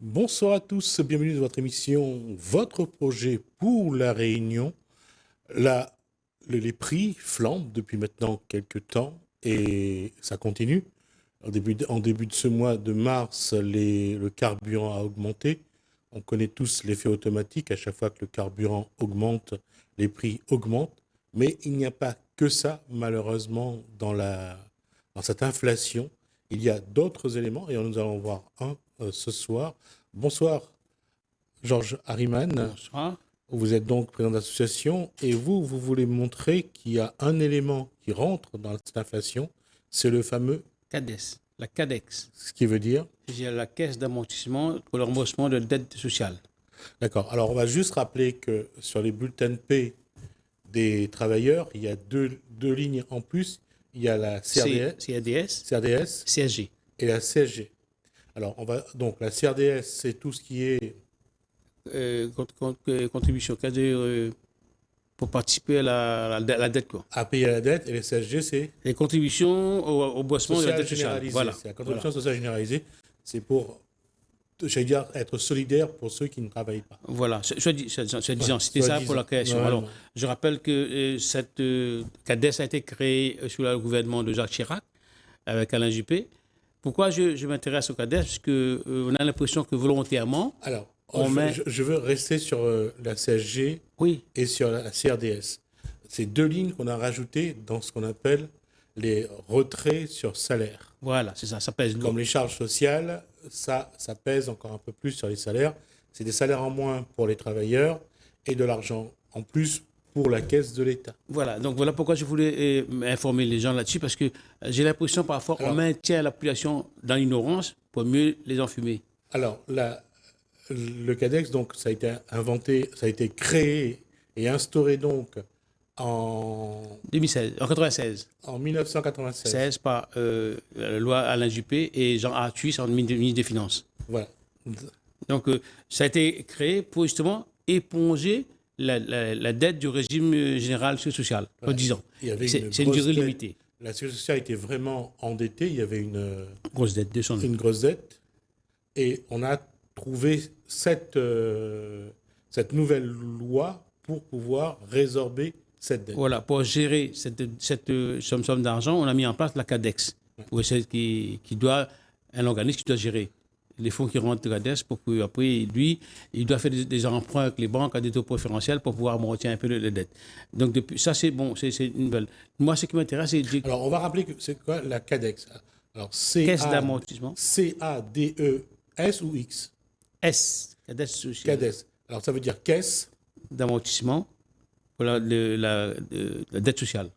Bonsoir à tous, bienvenue dans votre émission, votre projet pour la Réunion. Là, les prix flambent depuis maintenant quelques temps et ça continue. En début de ce mois de mars, le carburant a augmenté. On connaît tous l'effet automatique, à chaque fois que le carburant augmente, les prix augmentent. Mais il n'y a pas que ça, malheureusement, dans cette inflation. Il y a d'autres éléments et nous allons voir un ce soir. Bonsoir, Georges Harriman. Bonsoir. Vous êtes donc président d'association et vous voulez montrer qu'il y a un élément qui rentre dans cette inflation, c'est le fameux, CADES, la CADEX, ce qui veut dire. c'est la caisse d'amortissement pour le remboursement de dettes sociales. D'accord. Alors, on va juste rappeler que sur les bulletins de paie des travailleurs, il y a deux lignes en plus. Il y a la CRDS, CRDS CSG. et la CSG. Alors, donc la CRDS, c'est tout ce qui est Contribution, c'est-à-dire pour participer à la dette. Quoi. à payer la dette et la CSG, c'est Les contributions au remboursement de la sociale dette sociale. généralisée. Voilà. C'est la contribution sociale généralisée. C'est pour, j'allais dire, être solidaire pour ceux qui ne travaillent pas. Voilà, disant, c'était ça pour la création. Ouais, Alors, ouais. je rappelle que cette CADES a été créée sous le gouvernement de Jacques Chirac avec Alain Juppé. Pourquoi je m'intéresse au CADES? Parce qu'on a l'impression que volontairement, Alors, on met... je veux rester sur la CSG Oui, et sur la CRDS. C'est deux lignes qu'on a rajoutées dans ce qu'on appelle les retraits sur salaire. voilà, c'est ça, ça pèse lourd. Comme les charges sociales, ça pèse encore un peu plus sur les salaires. C'est des salaires en moins pour les travailleurs et de l'argent en plus pour la caisse de l'État. Voilà, donc voilà pourquoi je voulais informer les gens là-dessus, parce que j'ai l'impression parfois qu'on Alors- maintient la population dans l'ignorance pour mieux les enfumer. Alors, le CADEX, donc, ça a été inventé, ça a été créé et instauré donc en, 2016, en 96, en 1996. 16 par la loi Alain Juppé et Jean Arthuis en ministre des Finances. Voilà. Donc ça a été créé pour justement éponger la dette du régime général social, en 10 ans. Il y avait C'est une grosse durée dette. limitée. La sécurité sociale était vraiment endettée. Il y avait Grosse dette, 200 000. une grosse dette. Et on a trouvé cette nouvelle loi pour pouvoir résorber cette dette. Voilà, pour gérer cette somme d'argent, on a mis en place la CADEX, pour qui doit, un organisme qui doit gérer les fonds qui rentrent de la CADEX pour qu'après, lui, il doit faire des emprunts avec les banques à des taux préférentiels pour pouvoir amortir un peu les dettes. Donc, depuis, ça, c'est bon, c'est une nouvelle. Moi, ce qui m'intéresse, c'est Alors, on va rappeler que c'est quoi la CADEX. Alors, caisse d'amortissement. CADES ou X CADEX social. CADES. Alors, ça veut dire caisse D'amortissement pour la dette sociale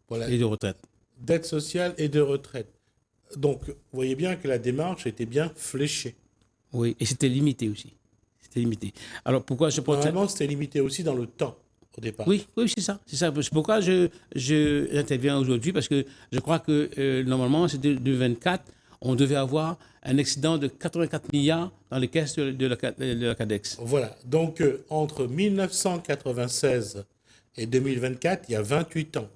pour la et de retraite. dette sociale et de retraite. Donc, vous voyez bien que la démarche était bien fléchée. Oui, et c'était limité aussi. C'était limité. Alors, pourquoi je prends... Normalement, c'était limité aussi dans le temps, au départ. Oui, oui, c'est ça. C'est ça. C'est pourquoi j'interviens aujourd'hui, parce que je crois que normalement, c'était de 24, on devait avoir un excédent de 84 milliards dans les caisses de la CADEX. Voilà. Donc, entre 1996 et 2024, il y a 28 ans.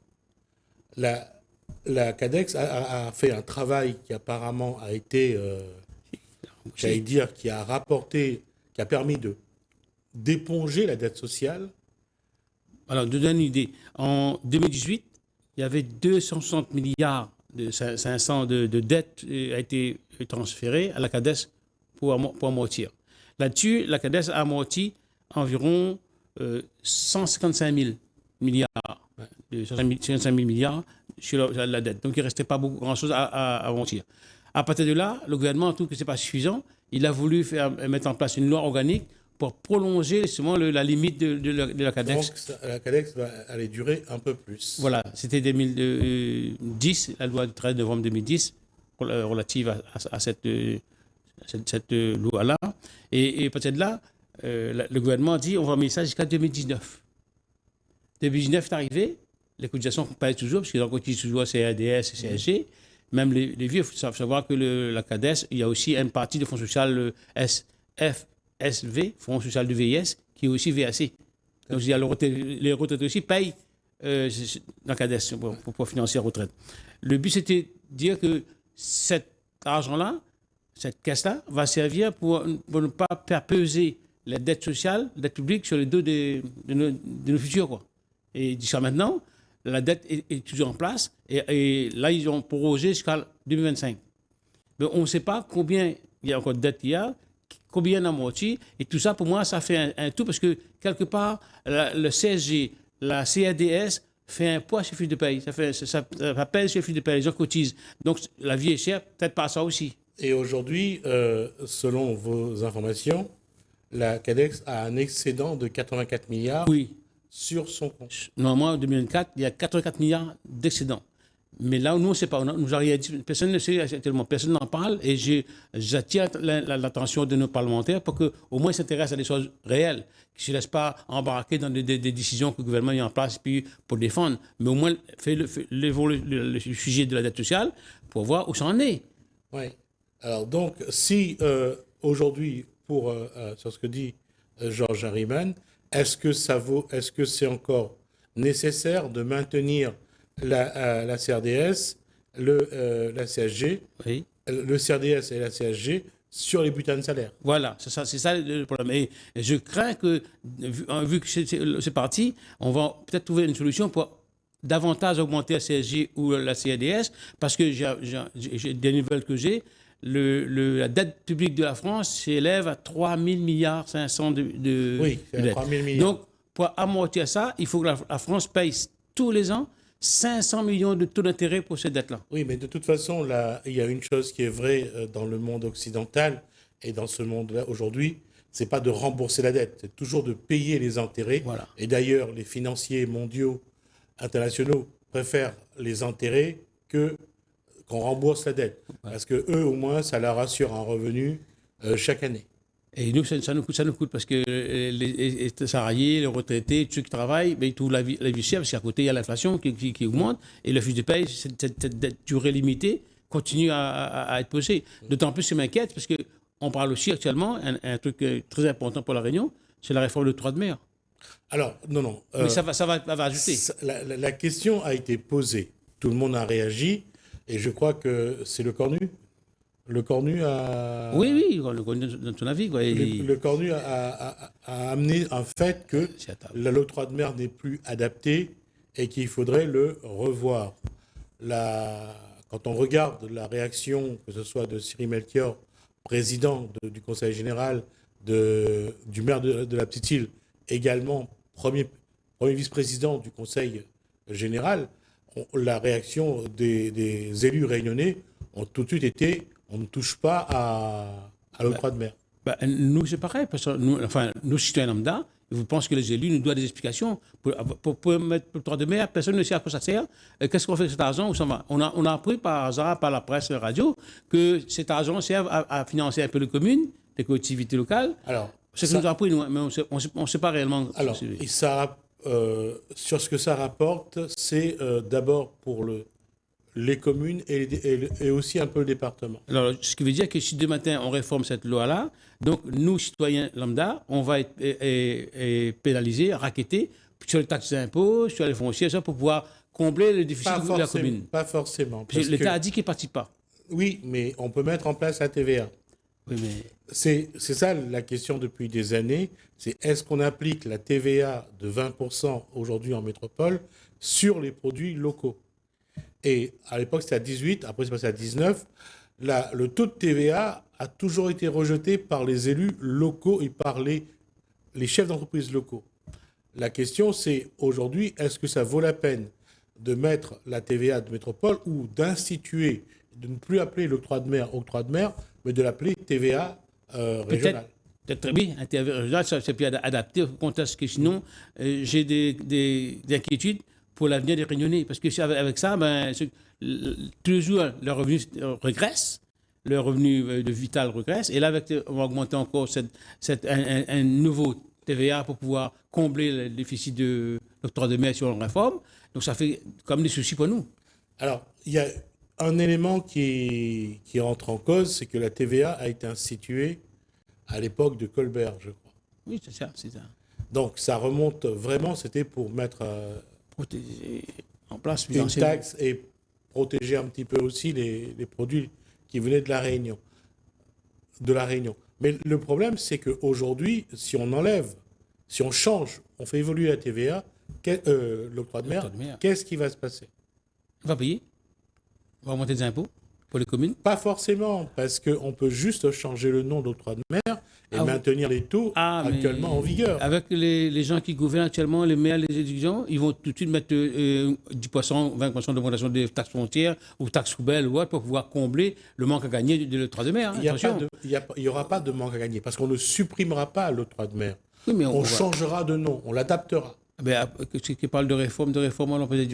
La CADEX a fait un travail qui apparemment a été, j'allais dire, qui a rapporté, qui a permis d'éponger la dette sociale. Alors, de donner une idée, en 2018, il y avait 260 milliards de 500 de dettes a été transférées à la CADES pour amortir. Là-dessus, la CADES a amorti environ 155 000 milliards, 155 000 milliards sur la dette. Donc, il ne restait pas grand-chose à amortir. À partir de là, le gouvernement trouve que ce n'est pas suffisant. Il a voulu mettre en place une loi organique pour prolonger justement la limite de la CADEX. Donc, la CADEX va aller durer un peu plus. Voilà, c'était 2010, la loi du 13 novembre 2010 relative à cette loi-là. Et peut-être là, le gouvernement a dit on va mettre ça jusqu'à 2019. 2019 est arrivé, les cotisations payent toujours, parce qu'ils ont cotisé toujours CRDS et CSG. Même les vieux, il faut savoir que la CADES, il y a aussi une partie de fonds social FSV, Fonds social du VIS, qui est aussi VAC. Donc, il y a les retraités aussi payent la CADES pour financer la retraite. Le but, c'était de dire que cet argent-là, cette caisse-là va servir pour ne pas faire peser la dette sociale, la dette publique sur les dos de nos futurs, quoi. Et jusqu'à maintenant, la dette est toujours en place. Et là, ils ont prorogé jusqu'à 2025. Mais on ne sait pas combien il y a encore de dette qu'il y a, combien d'amortis. Et tout ça, pour moi, ça fait un tout parce que, quelque part, le CSG, la CRDS fait un poids sur le fiche de paye. Ça pèse sur le fiche de paye. Les gens cotisent. Donc, la vie est chère, peut-être pas ça aussi. Et aujourd'hui, selon vos informations, la CADEX a un excédent de 84 milliards Oui. sur son compte. Normalement, en 2024, il y a 84 milliards d'excédents. Mais là, nous, on ne sait pas. On nous a rien dit. Personne ne sait actuellement. Personne n'en parle. Et j'attire l'attention de nos parlementaires pour qu'au moins ils s'intéressent à des choses réelles, qu'ils ne se laissent pas embarquer dans des décisions que le gouvernement a mis en place puis pour défendre. Mais au moins, le sujet de la dette sociale pour voir où ça en est. Oui. Alors, donc, si aujourd'hui, sur ce que dit Georges Harriman, est-ce que c'est encore nécessaire de maintenir la CRDS, la CSG, Oui. le CRDS et la CSG sur les bulletins de salaire? Voilà, c'est ça le problème. Et je crains que, vu que c'est parti, on va peut-être trouver une solution pour davantage augmenter la CSG ou la CRDS, parce que j'ai des nouvelles que j'ai. La dette publique de la France s'élève à 3 000 milliards 500 de Oui, c'est dettes. 3 000 milliards. Donc, pour amortir ça, il faut que la France paye tous les ans 500 millions de taux d'intérêt pour cette dette-là. Oui, mais de toute façon, là, il y a une chose qui est vraie dans le monde occidental et dans ce monde-là aujourd'hui, c'est pas de rembourser la dette, c'est toujours de payer les intérêts. Voilà. Et d'ailleurs, les financiers mondiaux, internationaux, préfèrent les intérêts qu'on rembourse la dette. Ouais. Parce que eux, au moins, ça leur assure un revenu chaque année. Et nous, ça nous coûte parce que les salariés, les retraités, ceux qui travaillent, ben, ils trouvent la vie chère parce qu'à côté, il y a l'inflation qui augmente et le fiche de paye, cette durée limitée, continue à être posée. D'autant plus, je m'inquiète parce qu'on parle aussi actuellement, un truc très important pour La Réunion, c'est la réforme de l'octroi de mer. Alors, non. Mais ça va ajouter. La question a été posée. Tout le monde a réagi et je crois que c'est le Cornu. Le Cornu a... Oui, le Cornu dans ton avis. Quoi. Le Cornu a amené un fait que l'octroi de mer n'est plus adapté et qu'il faudrait le revoir. Quand on regarde la réaction, que ce soit de Cyril Melchior, président du Conseil général, du maire de la Petite-Île, également premier vice-président du Conseil général, la réaction des élus réunionnais ont tout de suite été... On ne touche pas à l'octroi de mer. Nous, c'est pareil, parce que nous, citoyens lambda, je pense que les élus nous doivent des explications. Pour mettre l'octroi de mer, personne ne sait à quoi ça sert. Qu'est-ce qu'on fait avec cet argent? Où ça va? On a appris par hasard, par la presse et la radio, que cet argent sert à financer un peu les communes, les collectivités locales. Alors, c'est ce qu'on nous a appris, nous, mais on ne sait pas réellement. Alors, sur ce que ça rapporte, c'est d'abord pour les communes et aussi un peu le département. Alors, ce qui veut dire que si demain matin on réforme cette loi-là, donc nous, citoyens lambda, on va être pénalisés, raquettés sur les taxes d'impôts, sur les fonciers, ça pour pouvoir combler le déficit de la commune. Pas forcément. L'État a dit qu'il ne participe pas. Oui, mais on peut mettre en place la TVA. Oui, mais... C'est ça la question depuis des années, c'est est-ce qu'on applique la TVA de 20% aujourd'hui en métropole sur les produits locaux? Et à l'époque, c'était à 18, après c'est passé à 19. Le taux de TVA a toujours été rejeté par les élus locaux et par les chefs d'entreprise locaux. La question, c'est aujourd'hui, est-ce que ça vaut la peine de mettre la TVA de métropole ou d'instituer, de ne plus appeler l'octroi de mer, mais de l'appeler TVA régionale? Peut-être oui, un TVA régional, c'est plus adapté au contexte que sinon, j'ai des inquiétudes pour l'avenir des Réunionnais. Parce que avec ça, tous les jours, leur revenu régresse, leur revenu de vital régresse. Et là, on va augmenter encore un nouveau TVA pour pouvoir combler le déficit de l'octroi de mer sur une réforme. Donc, ça fait comme des soucis pour nous. Alors, il y a un élément qui entre en cause, c'est que la TVA a été instituée à l'époque de Colbert, je crois. Oui, c'est ça. Donc, ça remonte vraiment, c'était pour mettre... protéger en place une taxe et protéger un petit peu aussi les produits qui venaient de la Réunion. de la Réunion. Mais le problème, c'est qu'aujourd'hui, si on change, on fait évoluer la TVA, l'octroi de mer, qu'est-ce qui va se passer? On va payer. On va augmenter des impôts pour les communes. Pas forcément, parce qu'on peut juste changer le nom d'octroi de mer et maintenir les taux actuellement en vigueur. Avec les gens qui gouvernent actuellement, les maires, les étudiants, ils vont tout de suite mettre 10%, 20% d'augmentation des taxes frontières ou taxes poubelles ou autre pour pouvoir combler le manque à gagner de l'octroi de mer. Il n'y aura pas de manque à gagner, parce qu'on ne supprimera pas l'octroi de mer. Oui, mais on changera de nom, on l'adaptera. Qui parle de réforme, on peut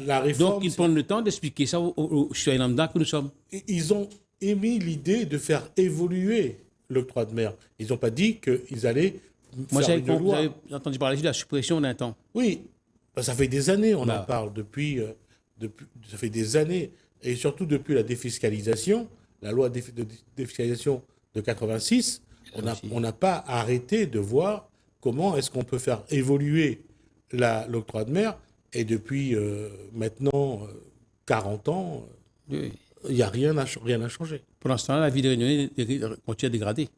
la réforme. Donc, ils prennent le temps d'expliquer ça aux citoyens lambda que nous sommes. Ils ont émis l'idée de faire évoluer l'octroi de mer. Ils n'ont pas dit qu'ils allaient faire une loi. J'avais entendu parler de la suppression d'un temps. Oui, ça fait des années, on en parle, ça fait des années, et surtout depuis la défiscalisation, la loi de défiscalisation de 86, on n'a pas arrêté de voir comment est-ce qu'on peut faire évoluer l'octroi de mer, et depuis maintenant 40 ans, il n'y a rien à changer. Pour l'instant, la vie des Réunionnais continue à dégrader.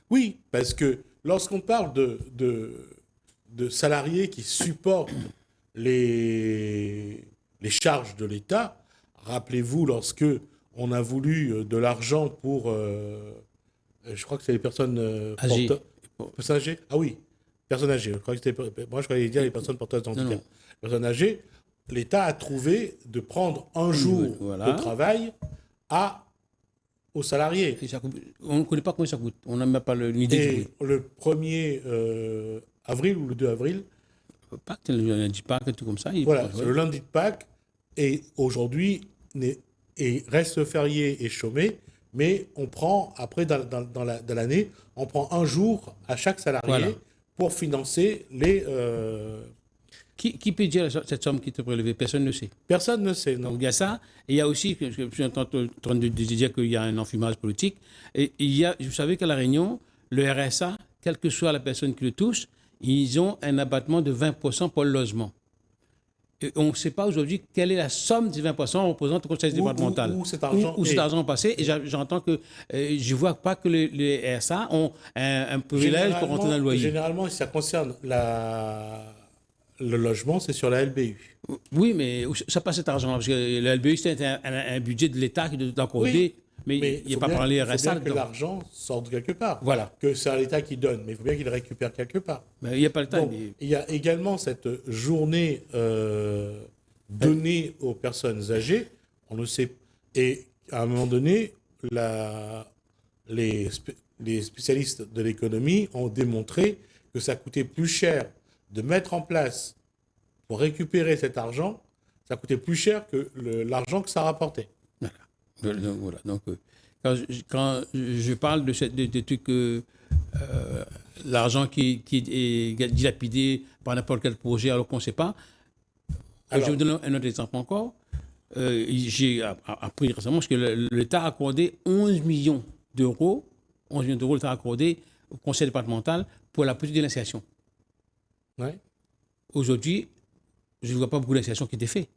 Oui, parce que lorsqu'on parle de salariés qui supportent les charges de l'État, rappelez-vous, lorsque on a voulu de l'argent pour, je crois que c'est les personnes âgées. Ah oui, personnes âgées. Moi, je croyais dire les personnes porteuses d'handicap. Personnes âgées, l'État a trouvé de prendre un jour de travail aux salariés. On ne connaît pas combien ça coûte. On n'a même pas l'idée. Et le 1er avril ou le 2 avril. Le lundi de Pâques, tout comme ça. Voilà, c'est le lundi de Pâques. Et aujourd'hui, reste férié et chômé. Mais on prend, après, dans l'année, on prend un jour à chaque salarié pour financer les... Qui peut dire cette somme qui te prélevée? Personne ne sait. Personne ne sait, non. Donc il y a ça. Et il y a aussi, je suis en train de dire qu'il y a un enfumage politique. Et vous savez qu'à La Réunion, le RSA, quelle que soit la personne qui le touche, ils ont un abattement de 20% pour le logement. Et on ne sait pas aujourd'hui quelle est la somme des 20% représente au conseil départemental. Où cet argent est passé. Et j'entends que je ne vois pas que les RSA ont un privilège pour rentrer dans le loyer. Généralement, si ça concerne le logement, c'est sur la LBU. Oui, mais ça passe cet argent. Parce que la LBU, c'est un budget de l'État qui doit accorder. Mais il n'y a pas parlé RSA. Il faut bien que l'argent sorte quelque part. Voilà. Que c'est à l'État qui donne, mais il faut bien qu'il le récupère quelque part. Mais il n'y a pas le temps. Il y a également cette journée donnée aux personnes âgées. On le sait. Et à un moment donné, les spécialistes de l'économie ont démontré que ça coûtait plus cher de mettre en place pour récupérer cet argent, ça coûtait plus cher que l'argent que ça rapportait. Voilà. Donc, quand je parle de trucs, l'argent qui est dilapidé par n'importe quel projet alors qu'on ne sait pas. Je vais vous donner un autre exemple encore. J'ai appris récemment que l'État a accordé 11 millions d'euros. 11 millions d'euros, l'État a accordé au conseil départemental pour la politique de l'insertion. Ouais. Aujourd'hui, je ne vois pas beaucoup d'insertion qui était faite.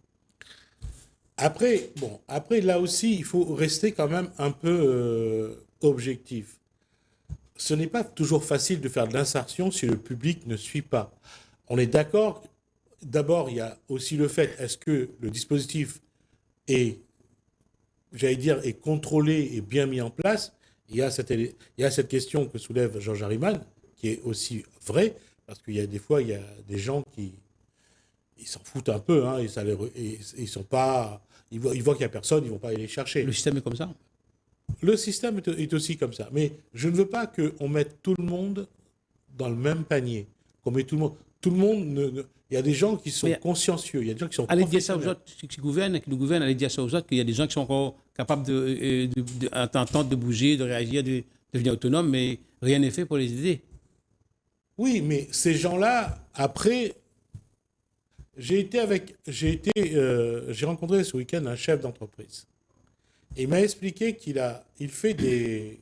Après, là aussi, il faut rester quand même un peu objectif. Ce n'est pas toujours facile de faire de l'insertion si le public ne suit pas. On est d'accord. D'abord, il y a aussi le fait, est-ce que le dispositif est contrôlé et bien mis en place? Il y a cette question que soulève Georges Hariman, qui est aussi vraie, parce qu'il y a des fois, il y a des gens qui s'en foutent un peu, hein, ils sont pas... Ils voient qu'il n'y a personne, ils ne vont pas aller les chercher. Le système est comme ça. Le système est aussi comme ça. Mais je ne veux pas qu'on mette tout le monde dans le même panier. Qu'on mette tout le monde... Tout le monde... Il y a des gens qui sont consciencieux, il y a des gens qui sont allez dire ça aux autres qui nous gouvernent, allez dire ça aux autres qu'il y a des gens qui sont encore capables de bouger, de réagir, de devenir autonomes, mais rien n'est fait pour les aider. Oui, mais ces gens-là, après... J'ai rencontré ce week-end un chef d'entreprise. Et il m'a expliqué qu'il fait des...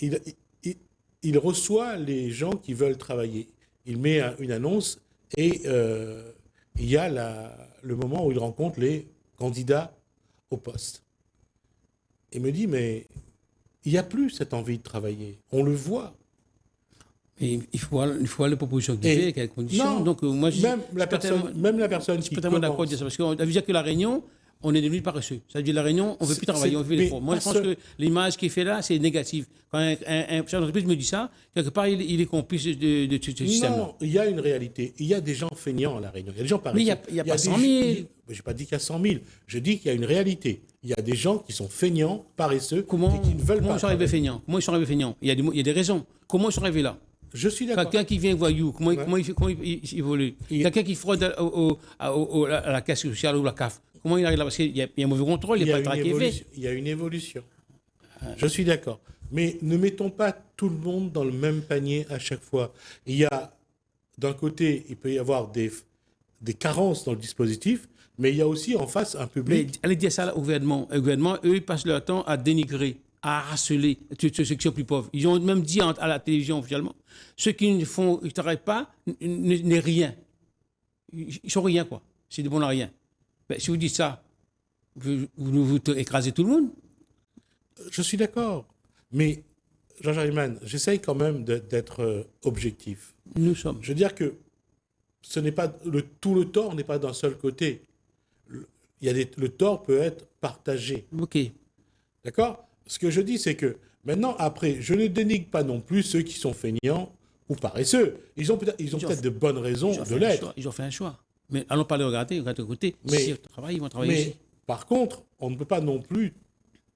Il reçoit les gens qui veulent travailler. Il met une annonce et il y a le moment où il rencontre les candidats au poste. Il me dit, mais il n'y a plus cette envie de travailler. On le voit. Et il faut voir les propositions qu'il Et fait, quelles conditions. non, Donc, moi, je même la suis pas tellement- personne je suis qui pas tellement d'accord commence. de ça. Parce qu'on a vu dire que la Réunion, on est devenu paresseux. Ça veut dire la Réunion, on ne veut plus travailler, on veut mais l'effort. Moi, je pas pense seul. que l'image qu'il fait là, c'est négatif. Quand un chef d'entreprise me dit ça, quelque part, il est complice de ce système-là. Non, il y a une réalité. Il y a des gens feignants à La Réunion. Il y a des gens paresseux. Mais il y a pas des 100 000. Je n'ai pas dit qu'il y a 100 000. Je dis qu'il y a une réalité. Il y a des gens qui sont feignants, paresseux, et qui ne veulent Comment pas ils sont arrivés travailler. feignants? Comment ils sont arrivés feignants? Il y a des raisons. Comment ils sont arrivés là? Je suis d'accord. Quelqu'un qui vient voyou, comment il évolue? Quelqu'un qui fraude à la caisse sociale ou la CAF, comment il arrive là? Parce qu'il y a un mauvais contrôle, il n'y a pas de traque qui est fait. Il y a une évolution. Je suis d'accord. Mais ne mettons pas tout le monde dans le même panier à chaque fois. Il y a, d'un côté, il peut y avoir des carences dans le dispositif, mais il y a aussi en face un Mais public. allez dire ça au gouvernement. Le gouvernement, eux, ils passent leur temps à dénigrer, à harceler ceux qui sont plus pauvres. Ils ont même dit à la télévision officiellement, ceux qui ne travaillent pas n'est rien. Ils sont rien, quoi. C'est de bon à rien. Ben, si vous dites ça, vous écrasez tout le monde. Je suis d'accord. Mais, Jean-Jacques Riemann, j'essaye quand même d'être objectif. Nous sommes. Je veux dire que ce n'est pas tout le tort n'est pas d'un seul côté. Le tort peut être partagé. OK. D'accord? Ce que je dis, c'est que maintenant, après, je ne dénigre pas non plus ceux qui sont feignants ou paresseux. Ils ont peut-être de bonnes raisons de l'être. Ils ont fait un choix. Mais allons pas les regarder côté. Mais- S'ils travaillent, ils vont travailler Mais aussi. par contre, on ne peut pas non plus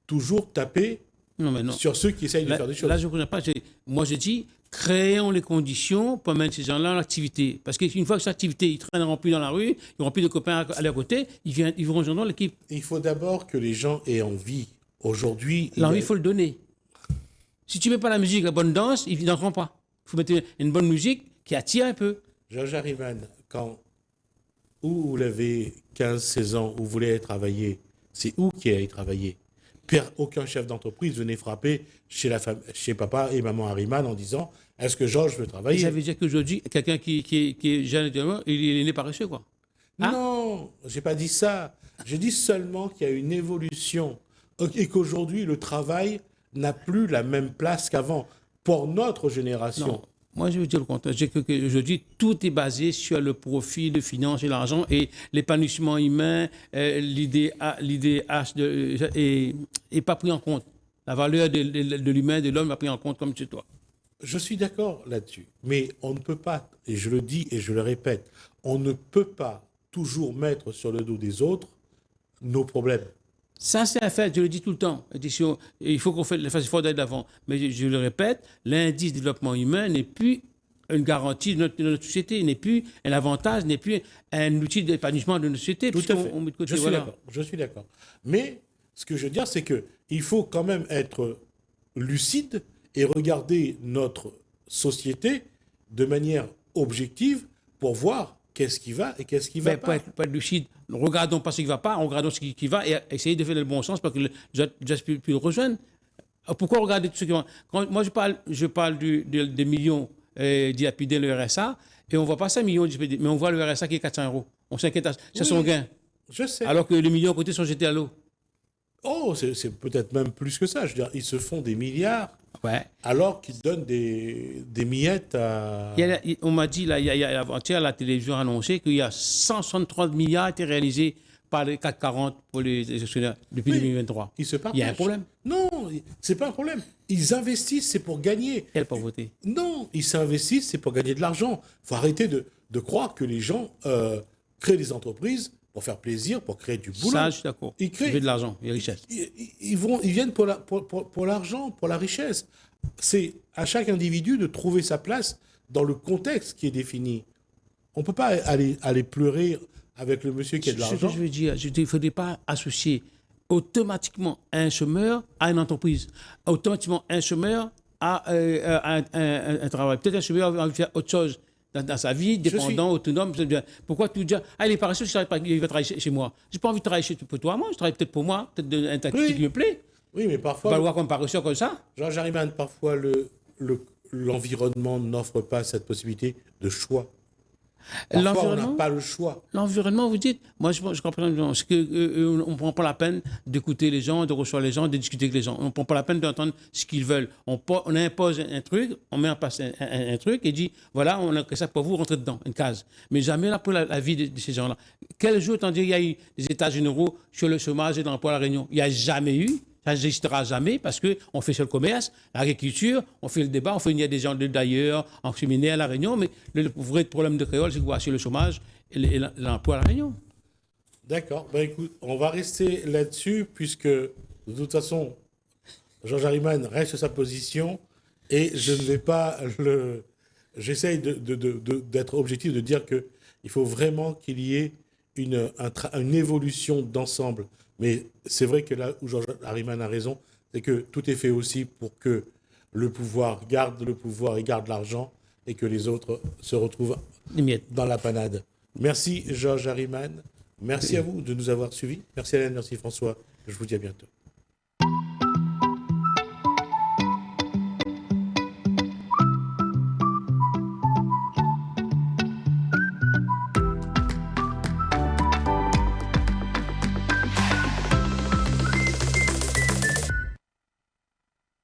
toujours taper Non, mais non. sur ceux qui essayent de faire des choses. Là, je ne connais pas. Moi, je dis, créons les conditions pour mettre ces gens-là en activité. Parce qu'une fois que cette activité, ils traîneront plus dans la rue, ils n'auront plus de copains à leur côté, ils vont rejoindre l'équipe. Il faut d'abord que les gens aient envie. Aujourd'hui, L'envie, il faut le donner. Si tu ne mets pas la musique, la bonne danse, ils n'entreront pas. Il faut mettre une bonne musique qui attire un peu. Jean-Jacques Riemann, quand vous avez 15-16 ans, vous voulez aller travailler, c'est où qui allait travailler? Aucun chef d'entreprise venait frapper chez papa et maman Riemann en disant « Est-ce que Georges veut Et travailler ?» ça veut dire qu'aujourd'hui, quelqu'un qui est jeune, il est né paresseux, quoi. Hein? Non, j'ai pas dit ça. J'ai dit seulement qu'il y a une évolution et qu'aujourd'hui, le travail n'a plus la même place qu'avant pour notre génération. Non. Moi, je veux dire le contraire. Je dis tout est basé sur le profit, le finance et l'argent et l'épanouissement humain, l'idée est pas pris en compte. La valeur de l'humain, de l'homme, n'est pas pris en compte comme chez toi. Je suis d'accord là-dessus, mais on ne peut pas, et je le dis et je le répète, on ne peut pas toujours mettre sur le dos des autres nos problèmes. Ça, c'est un fait, je le dis tout le temps. Il faut qu'on fasse l'effort d'aller d'avant. Mais je le répète, l'indice de développement humain n'est plus une garantie de notre société, n'est plus un avantage, n'est plus un outil d'épanouissement de notre société. Tout à fait. On met de côté, Je suis voilà. d'accord. Je suis d'accord. Mais ce que je veux dire, c'est qu'il faut quand même être lucide et regarder notre société de manière objective pour voir qu'est-ce qui va et qu'est-ce qui va Mais pas. pour être lucide, regardons pas ce qui ne va pas, regardons ce qui va et essayez de faire le bon sens pour que les gens puissent le rejoindre. Pourquoi regarder tout ce qui va? Moi, je parle des millions dilapidés le RSA et on ne voit pas 5 millions dilapidés, mais on voit le RSA qui est 400 euros. On s'inquiète, c'est son gain. Je sais. Alors que les millions à côté sont jetés à l'eau. Oh, c'est peut-être même plus que ça. Je veux dire, ils se font des milliards Ouais. alors qu'ils donnent des miettes à... On m'a dit, là, il y a avant-hier, la télévision a annoncé qu'il y a 163 milliards été réalisés par les CAC 40 pour les actionnaires depuis Oui. 2023. Ils se partagent. Il y a un problème. Non, c'est pas un problème. Ils investissent, c'est pour gagner. Quelle pauvreté. Non, ils s'investissent, c'est pour gagner de l'argent. Il faut arrêter de croire que les gens créent des entreprises pour faire plaisir, pour créer du boulot. Ça, je suis d'accord. Ils créent- Je veux de l'argent, des richesses. Ils viennent pour l'argent, pour la richesse. C'est à chaque individu de trouver sa place dans le contexte qui est défini. On ne peut pas aller pleurer avec le monsieur qui a de Ce que l'argent. je veux dire, il ne faudrait pas associer automatiquement un chômeur à une entreprise, automatiquement un chômeur à un travail. Peut-être un chômeur a envie de faire autre chose dans sa vie, dépendant, autonome. Pourquoi tu dis, il est paresseux, il va travailler chez moi. Je n'ai pas envie de travailler pour toi, moi, je travaille peut-être pour moi, peut-être un tactique qui me plaît. Oui, mais On va parfois, le voir comme paresseux comme ça. Jean-Jacques Riemann, parfois l'environnement n'offre pas cette possibilité de choix. Parfois, on n'a pas le choix. L'environnement, vous dites, moi je comprends, parce que on ne prend pas la peine d'écouter les gens, de recevoir les gens, de discuter avec les gens. On ne prend pas la peine d'entendre ce qu'ils veulent. On impose un truc, on met en place un truc et dit, voilà, on a que ça pour vous, rentrer dedans, une case. Mais jamais là pour la vie de ces gens-là. Quel jour, il y a eu des États généraux sur le chômage et dans l'emploi à La Réunion? Il n'y a jamais eu. Ça n'existera jamais parce qu'on fait sur le commerce, l'agriculture, on fait le débat, on fait venir des gens d'ailleurs en séminaire à La Réunion, mais le vrai problème de créole, c'est quoi? C'est le chômage et l'emploi à La Réunion. D'accord. Ben, écoute, on va rester là-dessus puisque de toute façon, Georges Hariman reste sur sa position et je ne vais pas le... J'essaye d'être objectif, de dire qu'il faut vraiment qu'il y ait une évolution d'ensemble. Mais c'est vrai que là où Georges Hariman a raison, c'est que tout est fait aussi pour que le pouvoir garde le pouvoir et garde l'argent et que les autres se retrouvent dans la panade. Merci Georges Hariman. Merci à vous de nous avoir suivis. Merci Hélène, merci François. Je vous dis à bientôt.